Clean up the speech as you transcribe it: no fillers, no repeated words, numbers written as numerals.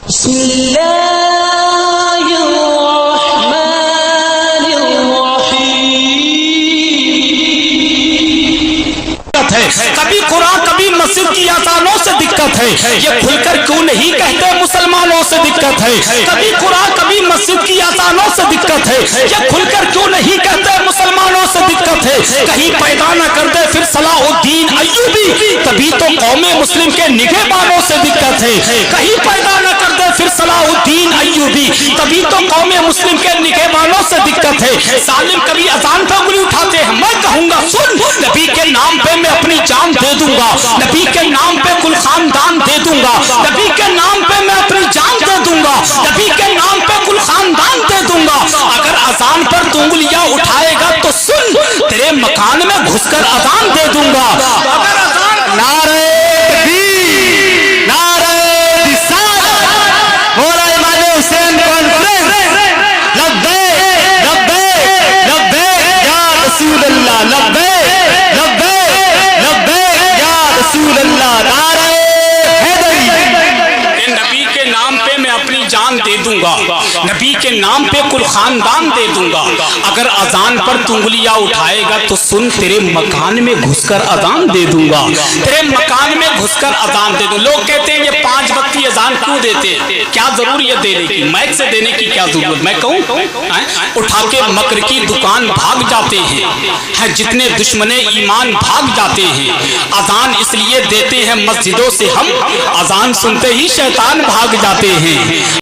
بسم اللہ الرحمن الرحیم۔ کبھی قرآن کبھی مسجد کی اذانوں سے دقت ہے، یہ کھل کر کیوں نہیں کہتے مسلمانوں سے دقت ہے؟ کبھی قرآن کبھی مسجد کی اذانوں سے دقت ہے، یہ کھل کر کیوں نہیں کہتے مسلمانوں سے دقت ہے؟ کہیں پیدا نہ کر دے پھر صلاح الدین ایوبی، تبھی تو قوم مسلم کے نگہبانوں سے دقت ہے۔ کہیں پیدا نہ کر دے پھر صلاح الدین ایوبی، تبھی تو قوم مسلم کے نگہبانوں سے دقت ہے۔ ظالم کبھی اذان پہ انگلی اٹھاتے ہیں، میں کہوں گا سن، نبی کے نام پہ میں اپنی جان دے دوں گا، نبی کے نام پہ کل خاندان دے دوں گا، نبی کے نام پہ میں اپنی جان دے دوں گا، نبی کے نام پہ کل خاندان دے دوں گا۔ اگر اذان پر تو انگلیاں اٹھائے گا تو سن، تیرے مکان میں گھس کر اذان دے دوں گا۔ اگر اذان نعرہ تکبیر، نعرہ رسالت، مولا امام حسین کانفرنس، لبیک لبیک لبیک یا رسول اللہ، لبیک لبیک لبیک یا رسول اللہ، نعرہ حیدری۔ نبی کے نام پہ میں اپنی جان دے دوں گا، نبی کے نام پہ کل خاندان دے دوں گا۔ اگر اذان پر تو انگلیاں اٹھائے گا تو سن، تیرے مکان میں گھس کر اذان دے دوں گا، تیرے مکان میں گھس کر اذان دے دوں۔ لوگ کہتے ہیں یہ 5 وقت کی اذان کیوں دیتے ہیں؟ کیا ضرورت دینے کی؟ مائک سے دینے کی کیا ضرورت؟ میں کہوں اٹھا کے مکر کی دکان بھاگ جاتے ہیں، جتنے دشمن ایمان بھاگ جاتے ہیں۔ اذان اس لیے دیتے ہیں مسجدوں سے ہم، اذان سنتے ہی شیطان بھاگ جاتے ہیں۔